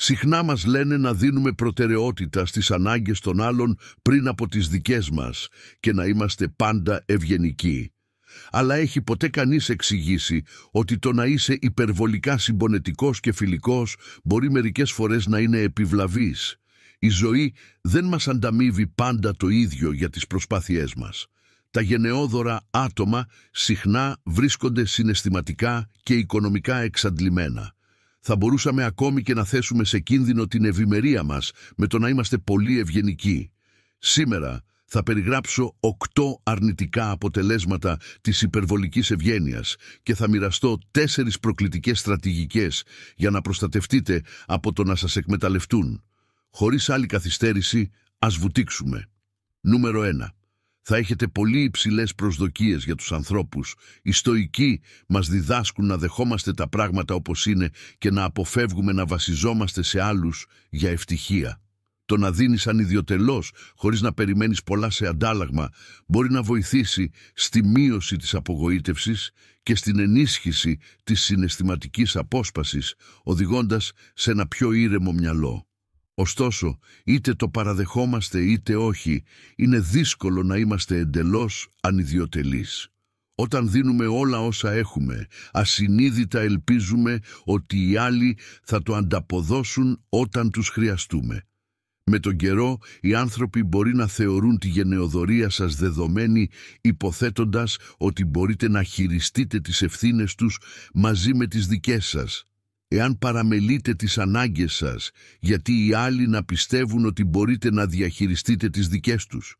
Συχνά μας λένε να δίνουμε προτεραιότητα στις ανάγκες των άλλων πριν από τις δικές μας και να είμαστε πάντα ευγενικοί. Αλλά έχει ποτέ κανείς εξηγήσει ότι το να είσαι υπερβολικά συμπονετικός και φιλικός μπορεί μερικές φορές να είναι επιβλαβής. Η ζωή δεν μας ανταμείβει πάντα το ίδιο για τις προσπάθειές μας. Τα γενναιόδωρα άτομα συχνά βρίσκονται συναισθηματικά και οικονομικά εξαντλημένα. Θα μπορούσαμε ακόμη και να θέσουμε σε κίνδυνο την ευημερία μας με το να είμαστε πολύ ευγενικοί. Σήμερα θα περιγράψω 8 αρνητικά αποτελέσματα της υπερβολικής ευγένειας και θα μοιραστώ 4 προκλητικές στρατηγικές για να προστατευτείτε από το να σας εκμεταλλευτούν. Χωρίς άλλη καθυστέρηση, ας βουτήξουμε. Νούμερο 1. Θα έχετε πολύ υψηλές προσδοκίες για τους ανθρώπους. Οι στοικοί μας διδάσκουν να δεχόμαστε τα πράγματα όπως είναι και να αποφεύγουμε να βασιζόμαστε σε άλλους για ευτυχία. Το να δίνεις ανιδιοτελώς, χωρίς να περιμένεις πολλά σε αντάλλαγμα, μπορεί να βοηθήσει στη μείωση της απογοήτευσης και στην ενίσχυση της συναισθηματικής απόσπασης, οδηγώντας σε ένα πιο ήρεμο μυαλό. Ωστόσο, είτε το παραδεχόμαστε είτε όχι, είναι δύσκολο να είμαστε εντελώς ανιδιοτελείς. Όταν δίνουμε όλα όσα έχουμε, ασυνείδητα ελπίζουμε ότι οι άλλοι θα το ανταποδώσουν όταν τους χρειαστούμε. Με τον καιρό, οι άνθρωποι μπορεί να θεωρούν τη γενεοδωρία σας δεδομένη, υποθέτοντας ότι μπορείτε να χειριστείτε τις ευθύνες τους μαζί με τις δικές σας. Εάν παραμελείτε τις ανάγκες σας, γιατί οι άλλοι να πιστεύουν ότι μπορείτε να διαχειριστείτε τις δικές τους.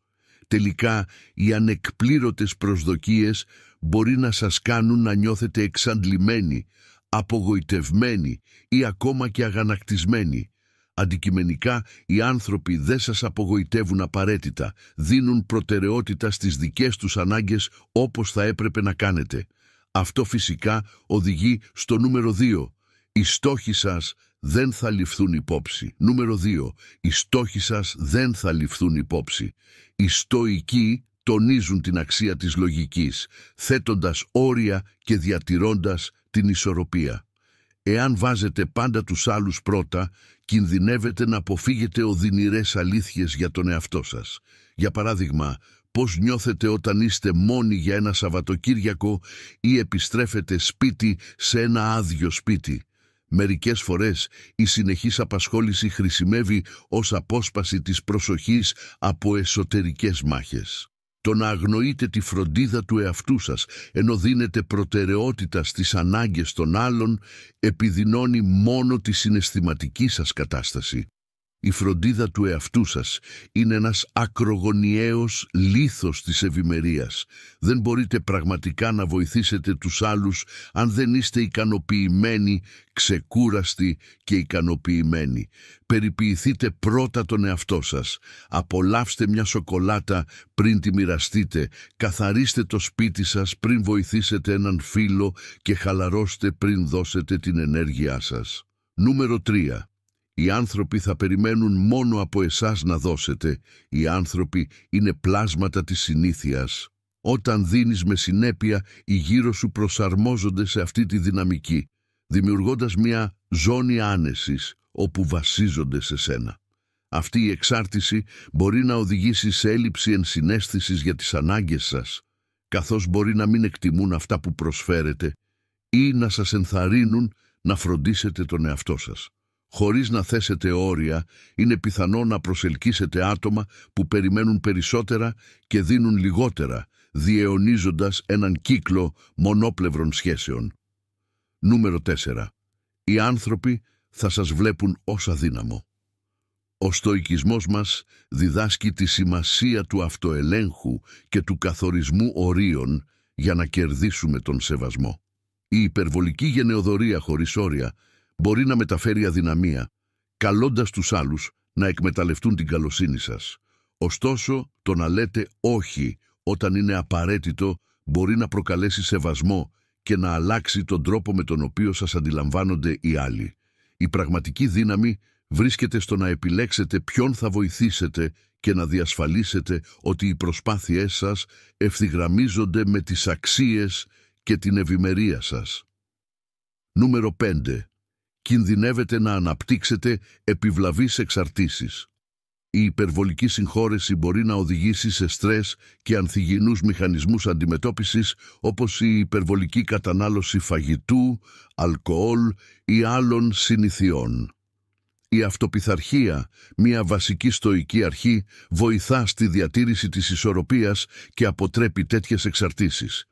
Τελικά, οι ανεκπλήρωτες προσδοκίες μπορεί να σας κάνουν να νιώθετε εξαντλημένοι, απογοητευμένοι ή ακόμα και αγανακτισμένοι. Αντικειμενικά, οι άνθρωποι δεν σας απογοητεύουν απαραίτητα, δίνουν προτεραιότητα στις δικές τους ανάγκες όπως θα έπρεπε να κάνετε. Αυτό φυσικά οδηγεί στο νούμερο 2. Οι στόχοι σας δεν θα ληφθούν υπόψη. Νούμερο 2. Οι στόχοι σας δεν θα ληφθούν υπόψη. Οι στοικοί τονίζουν την αξία της λογικής, θέτοντας όρια και διατηρώντας την ισορροπία. Εάν βάζετε πάντα τους άλλους πρώτα, κινδυνεύετε να αποφύγετε οδυνηρές αλήθειες για τον εαυτό σας. Για παράδειγμα, πώς νιώθετε όταν είστε μόνοι για ένα Σαββατοκύριακο ή επιστρέφετε σπίτι σε ένα άδειο σπίτι. Μερικές φορές η συνεχής απασχόληση χρησιμεύει ως απόσπαση της προσοχής από εσωτερικές μάχες. Το να αγνοείτε τη φροντίδα του εαυτού σας, ενώ δίνετε προτεραιότητα στις ανάγκες των άλλων, επιδεινώνει μόνο τη συναισθηματική σας κατάσταση. Η φροντίδα του εαυτού σας είναι ένας ακρογωνιαίος λίθος της ευημερίας. Δεν μπορείτε πραγματικά να βοηθήσετε τους άλλους αν δεν είστε ικανοποιημένοι, ξεκούραστοι και ικανοποιημένοι. Περιποιηθείτε πρώτα τον εαυτό σας. Απολαύστε μια σοκολάτα πριν τη μοιραστείτε. Καθαρίστε το σπίτι σας πριν βοηθήσετε έναν φίλο και χαλαρώστε πριν δώσετε την ενέργειά σας. Νούμερο 3. Οι άνθρωποι θα περιμένουν μόνο από εσάς να δώσετε. Οι άνθρωποι είναι πλάσματα της συνήθειας. Όταν δίνεις με συνέπεια, οι γύρω σου προσαρμόζονται σε αυτή τη δυναμική, δημιουργώντας μια ζώνη άνεσης, όπου βασίζονται σε σένα. Αυτή η εξάρτηση μπορεί να οδηγήσει σε έλλειψη ενσυναίσθησης για τις ανάγκες σας, καθώς μπορεί να μην εκτιμούν αυτά που προσφέρετε ή να σας ενθαρρύνουν να φροντίσετε τον εαυτό σας. Χωρίς να θέσετε όρια, είναι πιθανό να προσελκύσετε άτομα που περιμένουν περισσότερα και δίνουν λιγότερα, διαιωνίζοντας έναν κύκλο μονόπλευρων σχέσεων. Νούμερο 4. Οι άνθρωποι θα σας βλέπουν ως αδύναμο. Ο στοικισμός μας διδάσκει τη σημασία του αυτοελέγχου και του καθορισμού ορίων για να κερδίσουμε τον σεβασμό. Η υπερβολική γενεοδωρία χωρίς όρια μπορεί να μεταφέρει αδυναμία, καλώντας τους άλλους να εκμεταλλευτούν την καλοσύνη σας. Ωστόσο, το να λέτε όχι όταν είναι απαραίτητο μπορεί να προκαλέσει σεβασμό και να αλλάξει τον τρόπο με τον οποίο σας αντιλαμβάνονται οι άλλοι. Η πραγματική δύναμη βρίσκεται στο να επιλέξετε ποιον θα βοηθήσετε και να διασφαλίσετε ότι οι προσπάθειές σας ευθυγραμμίζονται με τις αξίες και την ευημερία σας. Νούμερο 5. κινδυνεύετε να αναπτύξετε επιβλαβείς εξαρτήσεις. Η υπερβολική συγχώρεση μπορεί να οδηγήσει σε στρες και ανθυγιεινούς μηχανισμούς αντιμετώπισης, όπως η υπερβολική κατανάλωση φαγητού, αλκοόλ ή άλλων συνηθιών. Η αυτοπειθαρχία, μια βασική στοική αρχή, βοηθά στη διατήρηση της ισορροπίας και αποτρέπει τέτοιες εξαρτήσεις.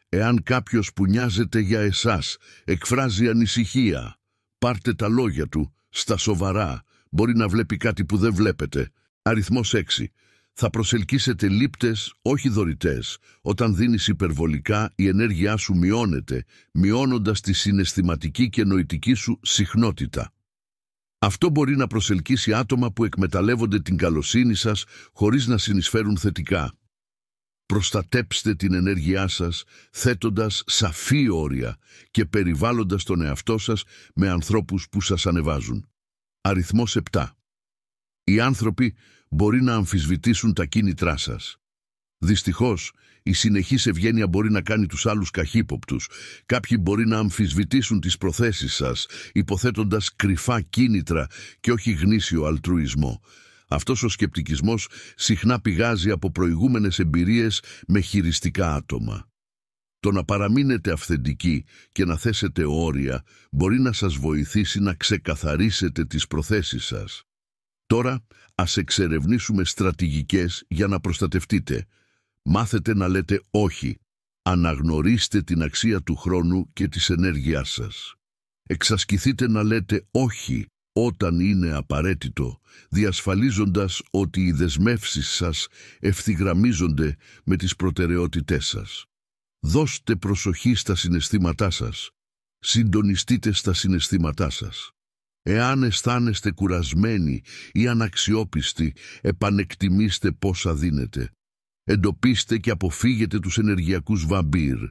Εάν κάποιος που νοιάζεται για εσάς εκφράζει ανησυχία, πάρτε τα λόγια του στα σοβαρά. Μπορεί να βλέπει κάτι που δεν βλέπετε. Αριθμός 6. Θα προσελκύσετε λήπτες, όχι δωρητές. Όταν δίνεις υπερβολικά, η ενέργειά σου μειώνεται, μειώνοντας τη συναισθηματική και νοητική σου συχνότητα. Αυτό μπορεί να προσελκύσει άτομα που εκμεταλλεύονται την καλοσύνη σας χωρίς να συνεισφέρουν θετικά. Προστατέψτε την ενέργειά σας θέτοντας σαφή όρια και περιβάλλοντας τον εαυτό σας με ανθρώπους που σας ανεβάζουν. Αριθμός 7. Οι άνθρωποι μπορεί να αμφισβητήσουν τα κίνητρά σας. Δυστυχώς, η συνεχής ευγένεια μπορεί να κάνει τους άλλους καχύποπτους. Κάποιοι μπορεί να αμφισβητήσουν τις προθέσεις σας, υποθέτοντας κρυφά κίνητρα και όχι γνήσιο αλτρουισμό. Αυτός ο σκεπτικισμός συχνά πηγάζει από προηγούμενες εμπειρίες με χειριστικά άτομα. Το να παραμείνετε αυθεντικοί και να θέσετε όρια μπορεί να σας βοηθήσει να ξεκαθαρίσετε τις προθέσεις σας. Τώρα, ας εξερευνήσουμε στρατηγικές για να προστατευτείτε. Μάθετε να λέτε όχι. Αναγνωρίστε την αξία του χρόνου και της ενέργειάς σας. Εξασκηθείτε να λέτε όχι όταν είναι απαραίτητο, διασφαλίζοντας ότι οι δεσμεύσεις σας ευθυγραμμίζονται με τις προτεραιότητές σας. Δώστε προσοχή στα συναισθήματά σας. Συντονιστείτε στα συναισθήματά σας. Εάν αισθάνεστε κουρασμένοι ή αναξιόπιστοι, επανεκτιμήστε πόσα δίνετε. Εντοπίστε και αποφύγετε τους ενεργειακούς βαμπύρ.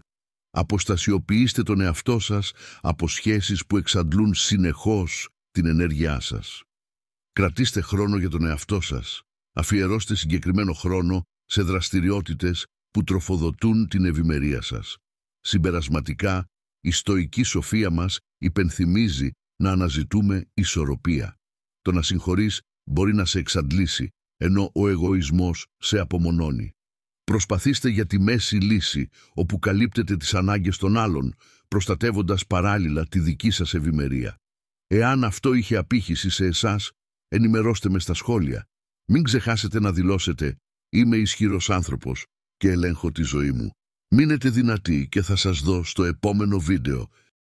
Αποστασιοποιήστε τον εαυτό σας από σχέσεις που εξαντλούν συνεχώς την ενέργειά σας. Κρατήστε χρόνο για τον εαυτό σας. Αφιερώστε συγκεκριμένο χρόνο σε δραστηριότητες που τροφοδοτούν την ευημερία σας. Συμπερασματικά, η στοική σοφία μας υπενθυμίζει να αναζητούμε ισορροπία. Το να συγχωρείς μπορεί να σε εξαντλήσει, ενώ ο εγωισμός σε απομονώνει. Προσπαθήστε για τη μέση λύση, όπου καλύπτετε τις ανάγκες των άλλων, προστατεύοντας παράλληλα τη δική σας ευημερία. Εάν αυτό είχε απήχηση σε εσάς, ενημερώστε με στα σχόλια. Μην ξεχάσετε να δηλώσετε «Είμαι ισχυρός άνθρωπος και ελέγχω τη ζωή μου». Μείνετε δυνατοί και θα σας δω στο επόμενο βίντεο.